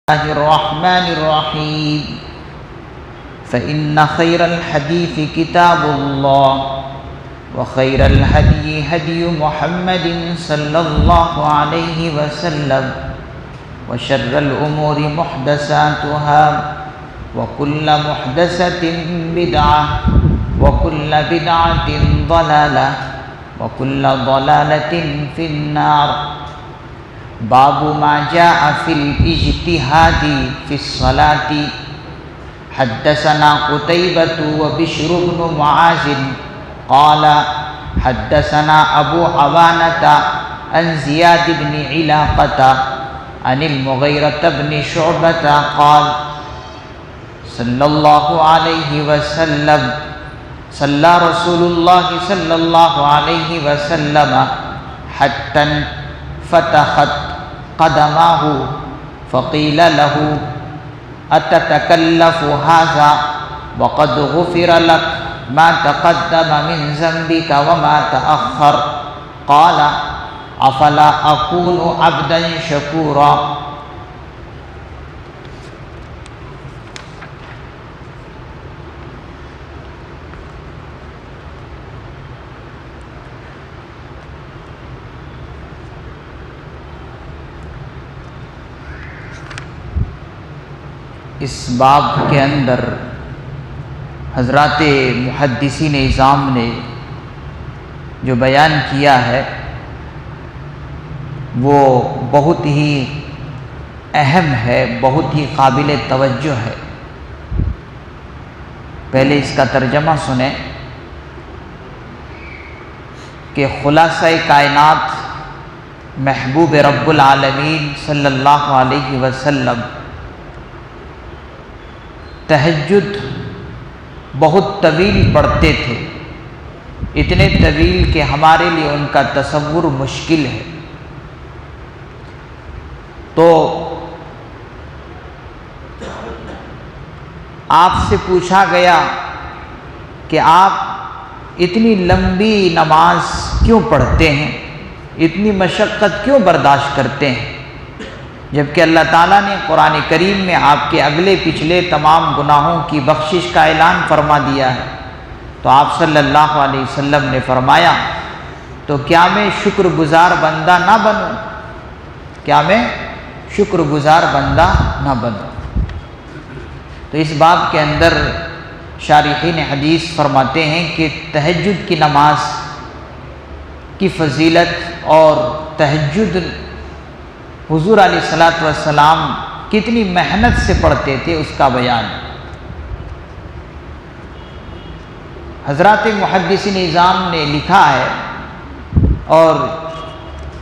الله الرحمن الرحيم فإن خير الحديث كتاب الله وخير الهدي هدي محمد صلى الله عليه وسلم وشر الأمور محدثاتها وكل محدثة بدعة وكل بدعة ضلالة وكل ضلالة في النار. باب ما جاء في الاجتهاد في الصلاة. حدثنا قتيبة وبشر بن معاذ قال حدثنا أبو عوانة عن زياد بن علاقة عن المغيرة بن شعبة قال صلى الله عليه وسلم صلى رسول الله صلى الله عليه وسلم حتى فتحت قدماه فقيل له أتتكلف هذا وقد غفر لك ما تقدم من ذنبك وما تأخر قال أفلا أكون عبدا شكورا. اس باب کے اندر حضرات محدثین اعظام نے جو بیان کیا ہے وہ بہت ہی اہم ہے، بہت ہی قابل توجہ ہے. پہلے اس کا ترجمہ سنیں کہ خلاصہ کائنات محبوب رب العالمین صلی اللہ علیہ وسلم تہجد بہت طویل پڑھتے تھے، اتنے طویل کہ ہمارے لیے ان کا تصور مشکل ہے. تو آپ سے پوچھا گیا کہ آپ اتنی لمبی نماز کیوں پڑھتے ہیں، اتنی مشقت کیوں برداشت کرتے ہیں، جبکہ اللہ تعالیٰ نے قرآن کریم میں آپ کے اگلے پچھلے تمام گناہوں کی بخشش کا اعلان فرما دیا ہے. تو آپ صلی اللہ علیہ وسلم نے فرمایا تو کیا میں شکر گزار بندہ نہ بنوں، کیا میں شکر گزار بندہ نہ بنوں. تو اس باب کے اندر شارحین حدیث فرماتے ہیں کہ تہجد کی نماز کی فضیلت اور تہجد حضور علیہ الصلوۃ والسلام کتنی محنت سے پڑھتے تھے اس کا بیان. حضرات محدثین نظام نے لکھا ہے اور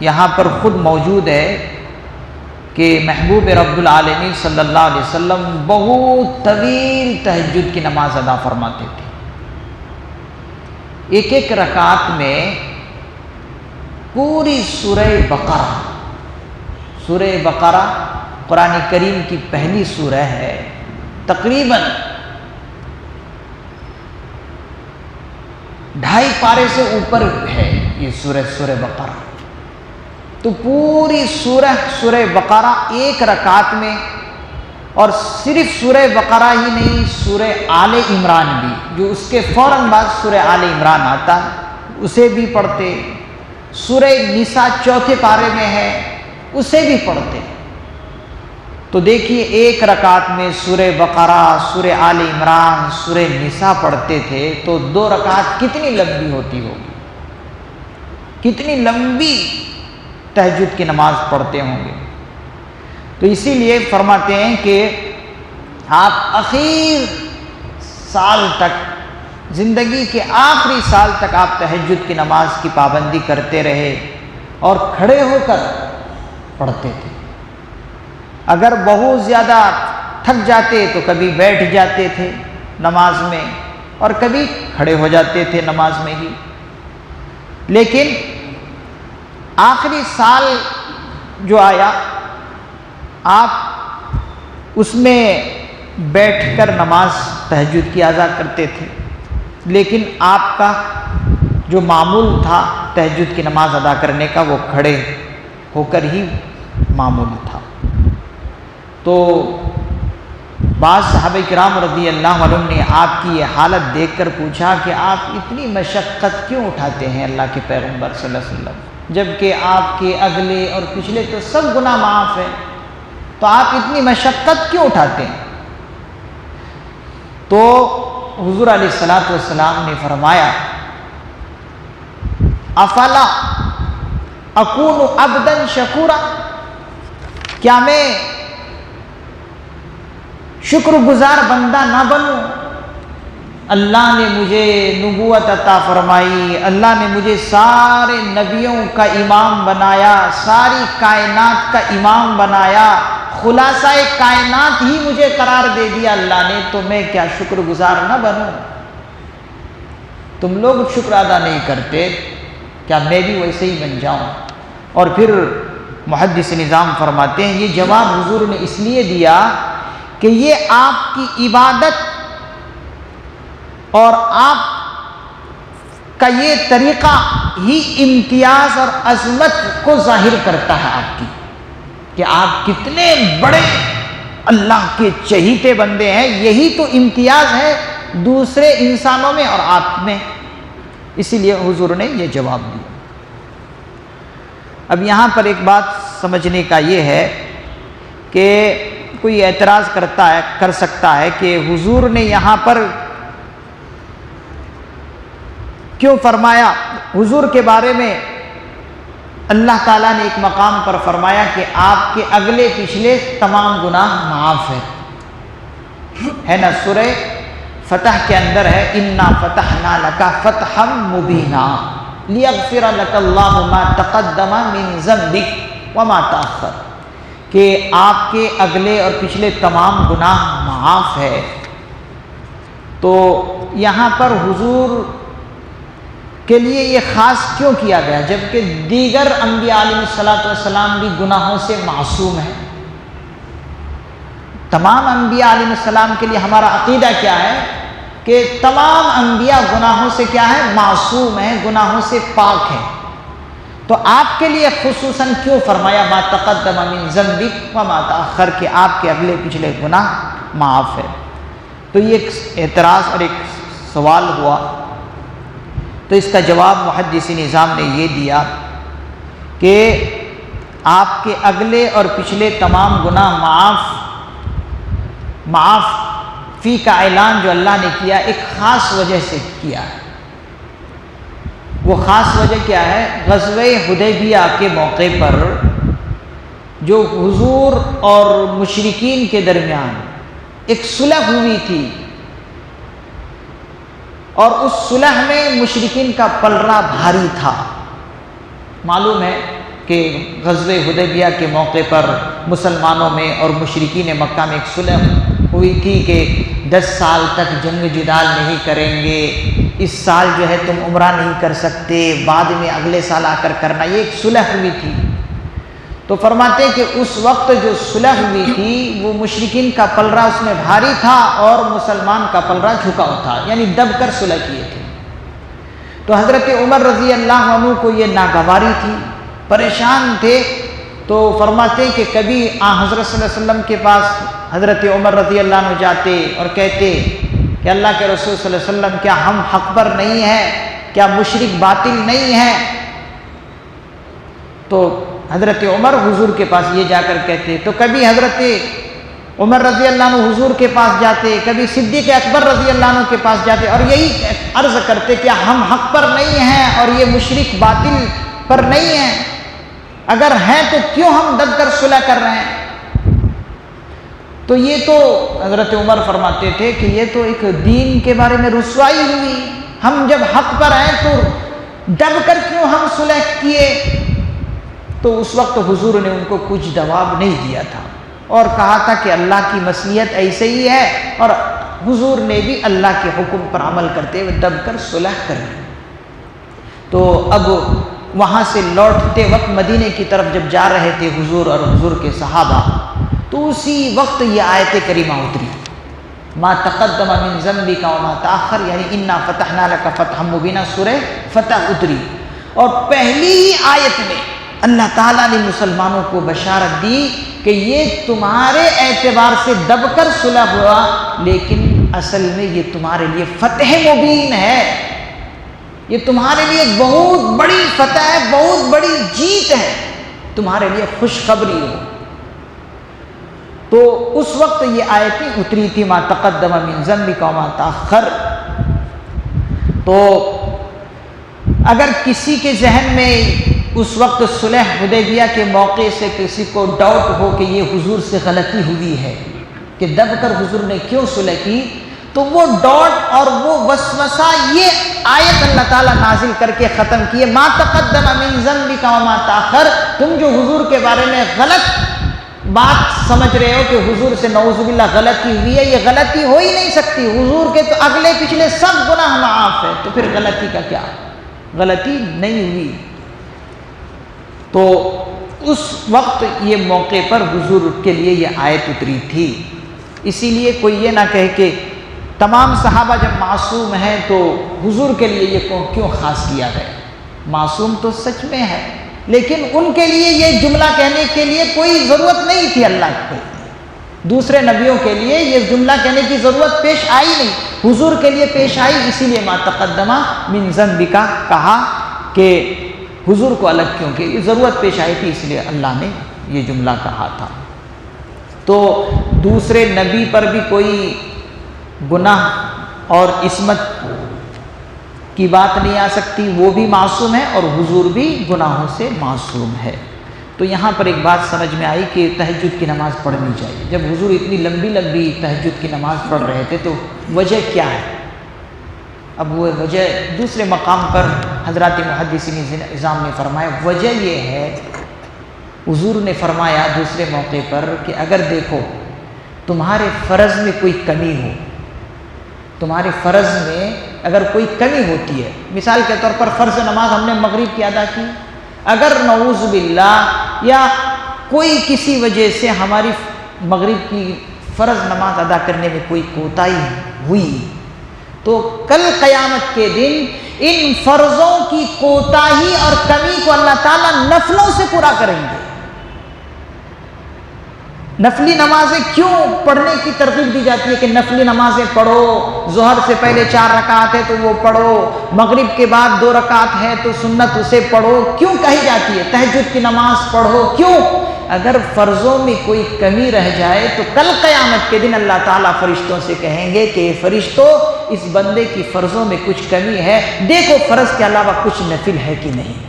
یہاں پر خود موجود ہے کہ محبوب رب العالمین صلی اللہ علیہ وسلم بہت طویل تہجد کی نماز ادا فرماتے تھے. ایک ایک رکعت میں پوری سورہ بقرہ، سورہ بقرہ قرآن کریم کی پہلی سورہ ہے، تقریباً 2.5 پارے سے اوپر ہے یہ سورہ بقرہ. تو پوری سورہ بقرہ ایک رکعت میں، اور صرف سورہ بقرہ ہی نہیں، سورہ آل عمران بھی جو اس کے فوراً بعد سورہ آل عمران آتا اسے بھی پڑھتے. سورہ نساء 4 پارے میں ہے اسے بھی پڑھتے. تو دیکھیے ایک رکعت میں سورہ بقرہ، سورہ آل عمران، سورہ نساء پڑھتے تھے تو 2 رکعت کتنی لمبی ہوتی ہوگی، کتنی لمبی تہجد کی نماز پڑھتے ہوں گے. تو اسی لیے فرماتے ہیں کہ آپ اخیر سال تک، زندگی کے آخری سال تک آپ تہجد کی نماز کی پابندی کرتے رہے اور کھڑے ہو کر پڑھتے تھے. اگر بہت زیادہ تھک جاتے تو کبھی بیٹھ جاتے تھے نماز میں اور کبھی کھڑے ہو جاتے تھے نماز میں ہی. لیکن آخری سال جو آیا آپ اس میں بیٹھ کر نماز تہجد کی ادا کرتے تھے، لیکن آپ کا جو معمول تھا تہجد کی نماز ادا کرنے کا وہ کھڑے ہو کر ہی معمول تھا. تو بعض صحابہ کرام رضی اللہ عنہم نے آپ کی یہ حالت دیکھ کر پوچھا کہ آپ اتنی مشقت کیوں اٹھاتے ہیں اللہ کے پیغمبر صلی اللہ علیہ وسلم، جبکہ آپ کے اگلے اور پچھلے تو سب گناہ معاف ہیں، تو آپ اتنی مشقت کیوں اٹھاتے ہیں؟ تو حضور علیہ الصلوۃ والسلام نے فرمایا افلا اکون عبدا شکورا، کیا میں شکر گزار بندہ نہ بنوں؟ اللہ نے مجھے نبوت عطا فرمائی، اللہ نے مجھے سارے نبیوں کا امام بنایا، ساری کائنات کا امام بنایا، خلاصہ کائنات ہی مجھے قرار دے دیا اللہ نے، تو میں کیا شکر گزار نہ بنوں؟ تم لوگ شکر ادا نہیں کرتے، کیا میں بھی ویسے ہی بن جاؤں؟ اور پھر محدث نظام فرماتے ہیں یہ جواب حضور نے اس لیے دیا کہ یہ آپ کی عبادت اور آپ کا یہ طریقہ ہی امتیاز اور عظمت کو ظاہر کرتا ہے آپ کی، کہ آپ کتنے بڑے اللہ کے چہیتے بندے ہیں، یہی تو امتیاز ہے دوسرے انسانوں میں اور آپ میں، اسی لیے حضور نے یہ جواب دیا۔ اب یہاں پر ایک بات سمجھنے کا یہ ہے کہ کوئی اعتراض کر سکتا ہے کہ حضور نے یہاں پر کیوں فرمایا؟ حضور کے بارے میں اللہ تعالیٰ نے ایک مقام پر فرمایا کہ آپ کے اگلے پچھلے تمام گناہ معاف ہے نا؟ سورہ فتح کے اندر ہے انا فتحنا لک فتحا مبینا لیغفر لک اللہ ما تقدم من ذنبک وما تأخر، کہ آپ کے اگلے اور پچھلے تمام گناہ معاف ہے۔ تو یہاں پر حضور کے لیے یہ خاص کیوں کیا گیا جبکہ دیگر انبیاء علیہ الصلوۃ والسلام بھی گناہوں سے معصوم ہیں؟ تمام انبیاء علیہ السلام کے لیے ہمارا عقیدہ کیا ہے کہ تمام انبیاء گناہوں سے کیا ہے؟ معصوم ہیں، گناہوں سے پاک ہیں۔ تو آپ کے لیے خصوصاً کیوں فرمایا ما تقدم من ذنبک وما تأخر، کہ آپ کے اگلے پچھلے گناہ معاف ہے؟ تو یہ ایک اعتراض اور ایک سوال ہوا، تو اس کا جواب محدث نظام نے یہ دیا کہ آپ کے اگلے اور پچھلے تمام گناہ معاف فی کا اعلان جو اللہ نے کیا ایک خاص وجہ سے کیا ہے۔ وہ خاص وجہ کیا ہے؟ غزوہ حدیبیہ کے موقع پر جو حضور اور مشرکین کے درمیان ایک صلح ہوئی تھی، اور اس صلح میں مشرکین کا پلڑا بھاری تھا۔ معلوم ہے کہ غزوہ حدیبیہ کے موقع پر مسلمانوں میں اور مشرکین مکہ میں ایک صلح ہوئی تھی کہ 10 سال تک جنگ جدال نہیں کریں گے، اس سال جو ہے تم عمرہ نہیں کر سکتے، بعد میں اگلے سال آ کر کرنا، یہ ایک صلح ہوئی تھی۔ تو فرماتے ہیں کہ اس وقت جو صلح ہوئی تھی وہ مشرکین کا پلڑا اس میں بھاری تھا اور مسلمان کا پلڑا جھکاؤ تھا، یعنی دب کر صلح کیے تھے۔ تو حضرت عمر رضی اللہ عنہ کو یہ ناگواری تھی، پریشان تھے، تو فرماتے ہیں کہ کبھی حضرت صلی اللہ علیہ وسلم کے پاس حضرت عمر رضی اللہ عنہ جاتے اور کہتے کہ اللہ کے رسول صلی اللہ علیہ وسلم کیا ہم حق پر نہیں ہیں؟ کیا مشرک باطل نہیں ہیں؟ تو حضرت عمر حضور کے پاس یہ جا کر کہتے، تو کبھی حضرت عمر رضی اللہ عنہ حضور کے پاس جاتے، کبھی صدیق اکبر رضی اللہ عنہ کے پاس جاتے اور یہی عرض کرتے کہ ہم حق پر نہیں ہیں اور یہ مشرک باطل پر نہیں ہیں، اگر ہیں تو کیوں ہم دب کر صلح کر رہے ہیں؟ تو یہ تو حضرت عمر فرماتے تھے کہ یہ تو ایک دین کے بارے میں رسوائی ہوئی، ہم جب حق پر ہیں تو دب کر کیوں ہم صلح کیے؟ تو اس وقت حضور نے ان کو کچھ جواب نہیں دیا تھا اور کہا تھا کہ اللہ کی مصلحت ایسے ہی ہے، اور حضور نے بھی اللہ کے حکم پر عمل کرتے ہوئے دب کر صلح کر لی۔ تو اب وہاں سے لوٹتے وقت مدینے کی طرف جب جا رہے تھے حضور اور حضور کے صحابہ، تو اسی وقت یہ آیت کریمہ اتری، ما تقدم من ذنبک وما تأخر، یعنی انا فتحنا لک فتحا مبینا، سورہ فتح اتری، اور پہلی ہی آیت میں اللہ تعالیٰ نے مسلمانوں کو بشارت دی کہ یہ تمہارے اعتبار سے دب کر صلح ہوا، لیکن اصل میں یہ تمہارے لیے فتح مبین ہے، یہ تمہارے لیے بہت بڑی فتح ہے، بہت بڑی جیت ہے، تمہارے لیے خوشخبری ہو۔ تو اس وقت یہ آیتیں اتری تھی، ما تقدم من ذنبک وما تأخر۔ تو اگر کسی کے ذہن میں اس وقت صلح حدیبیہ کے موقع سے کسی کو ڈاؤٹ ہو کہ یہ حضور سے غلطی ہوئی ہے کہ دب کر حضور نے کیوں صلح کی، تو وہ ڈاؤٹ اور وہ وسوسہ یہ آیت اللہ تعالیٰ نازل کر کے ختم کیے، ما تقدم من ذنبک وما تأخر۔ تم جو حضور کے بارے میں غلط بات سمجھ رہے ہو کہ حضور سے نعوذ باللہ غلطی ہوئی ہے، یہ غلطی ہو ہی نہیں سکتی، حضور کے تو اگلے پچھلے سب گناہ معاف ہے، تو پھر غلطی کا کیا، غلطی نہیں ہوئی۔ تو اس وقت یہ موقع پر حضور کے لیے یہ آیت اتری تھی۔ اسی لیے کوئی یہ نہ کہے کہ تمام صحابہ جب معصوم ہیں تو حضور کے لیے یہ کیوں خاص کیا گیا، معصوم تو سچ میں ہے، لیکن ان کے لیے یہ جملہ کہنے کے لیے کوئی ضرورت نہیں تھی، اللہ کو دوسرے نبیوں کے لیے یہ جملہ کہنے کی ضرورت پیش آئی نہیں، حضور کے لیے پیش آئی، اسی لیے ما تقدم من ذنبک کہا کہ حضور کو الگ کیوں کہ یہ ضرورت پیش آئی تھی، اس لیے اللہ نے یہ جملہ کہا تھا۔ تو دوسرے نبی پر بھی کوئی گناہ اور عصمت کی بات نہیں آ سکتی، وہ بھی معصوم ہے اور حضور بھی گناہوں سے معصوم ہے۔ تو یہاں پر ایک بات سمجھ میں آئی کہ تہجد کی نماز پڑھنی چاہیے۔ جب حضور اتنی لمبی لمبی تہجد کی نماز پڑھ رہے تھے تو وجہ کیا ہے؟ اب وہ وجہ دوسرے مقام پر حضرات محدثین اعظام نے فرمایا، وجہ یہ ہے، حضور نے فرمایا دوسرے موقع پر کہ اگر دیکھو تمہارے فرض میں کوئی کمی ہو، تمہارے فرض میں اگر کوئی کمی ہوتی ہے، مثال کے طور پر فرض نماز ہم نے مغرب کی ادا کی، اگر نعوذ باللہ یا کوئی کسی وجہ سے ہماری مغرب کی فرض نماز ادا کرنے میں کوئی کوتاہی ہوئی، تو کل قیامت کے دن ان فرضوں کی کوتاہی اور کمی کو اللہ تعالیٰ نفلوں سے پورا کریں گے۔ نفلی نمازیں کیوں پڑھنے کی ترغیب دی جاتی ہے کہ نفلی نمازیں پڑھو، ظہر سے پہلے 4 رکعت ہے تو وہ پڑھو، مغرب کے بعد 2 رکعت ہے تو سنت اسے پڑھو، کیوں کہی جاتی ہے تہجد کی نماز پڑھو؟ کیوں؟ اگر فرضوں میں کوئی کمی رہ جائے تو کل قیامت کے دن اللہ تعالیٰ فرشتوں سے کہیں گے کہ فرشتوں اس بندے کی فرضوں میں کچھ کمی ہے، دیکھو فرض کے علاوہ کچھ نفل ہے کہ نہیں،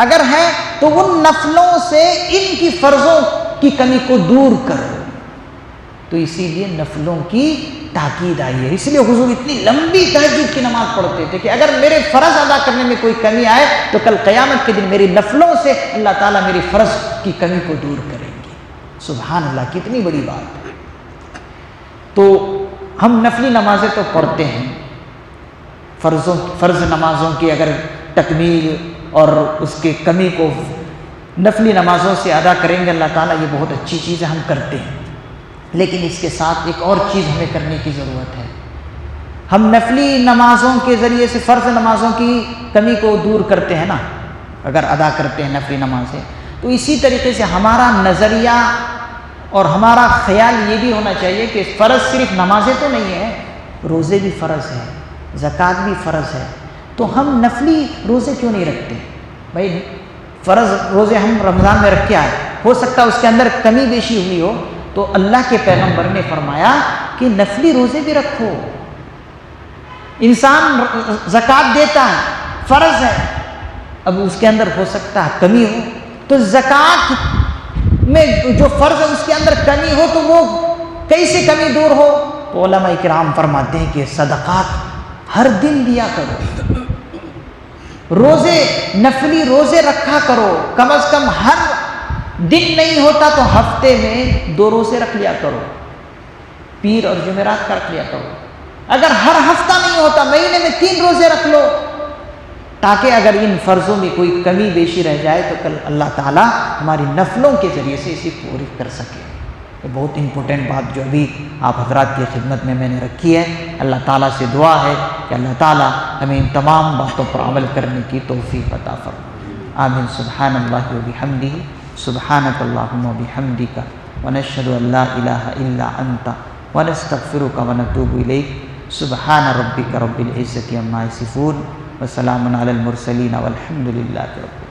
اگر ہے تو ان نفلوں سے ان کی فرضوں کی کمی کو دور کرو۔ تو اسی لیے نفلوں کی تاکید آئی ہے، اس لیے حضور اتنی لمبی تہجد کی نماز پڑھتے تھے کہ اگر میرے فرض ادا کرنے میں کوئی کمی آئے تو کل قیامت کے دن میری نفلوں سے اللہ تعالیٰ میری فرض کی کمی کو دور کریں گے۔ سبحان اللہ، کتنی بڑی بات ہے۔ تو ہم نفلی نمازیں تو پڑھتے ہیں، فرض نمازوں کی اگر تکمیل اور اس کے کمی کو نفلی نمازوں سے ادا کریں گے اللہ تعالیٰ، یہ بہت اچھی چیز ہے، ہم کرتے ہیں، لیکن اس کے ساتھ ایک اور چیز ہمیں کرنے کی ضرورت ہے۔ ہم نفلی نمازوں کے ذریعے سے فرض نمازوں کی کمی کو دور کرتے ہیں نا، اگر ادا کرتے ہیں نفلی نمازیں، تو اسی طریقے سے ہمارا نظریہ اور ہمارا خیال یہ بھی ہونا چاہیے کہ فرض صرف نمازیں تو نہیں ہے، روزے بھی فرض ہے، زکوٰۃ بھی فرض ہے، تو ہم نفلی روزے کیوں نہیں رکھتے؟ بھائی فرض روزے ہم رمضان میں رکھ کے آئے، ہو سکتا ہے اس کے اندر کمی بیشی ہوئی ہو، تو اللہ کے پیغمبر نے فرمایا کہ نفلی روزے بھی رکھو۔ انسان زکوٰۃ دیتا ہے، فرض ہے، اب اس کے اندر ہو سکتا ہے کمی ہو، تو زکوٰۃ میں جو فرض ہے اس کے اندر کمی ہو تو وہ کیسے کمی دور ہو؟ تو علماء کرام فرماتے ہیں کہ صدقات ہر دن دیا کرو، روزے نفلی روزے رکھا کرو، کم از کم ہر دن نہیں ہوتا تو ہفتے میں 2 روزے رکھ لیا کرو، پیر اور جمعرات کا رکھ لیا کرو، اگر ہر ہفتہ نہیں ہوتا مہینے میں 3 روزے رکھ لو، تاکہ اگر ان فرضوں میں کوئی کمی بیشی رہ جائے تو کل اللہ تعالیٰ ہماری نفلوں کے ذریعے سے اسے پوری کر سکے۔ یہ بہت امپورٹنٹ بات جو ابھی آپ حضرات کی خدمت میں نے رکھی ہے، اللہ تعالیٰ سے دعا ہے کہ اللہ تعالیٰ ہمیں ان تمام باتوں پر عمل کرنے کی توفیق عطا فرمائے۔ آمین. سبحان اللہ و بحمدہ سبحانک اللہم و بحمدک ونشہد ان لا الہ الا انت ونستغفرک ونتوب الیک. سبحان ربک رب العزت عما یصفون وسلام علی المرسلین والحمد للہ رب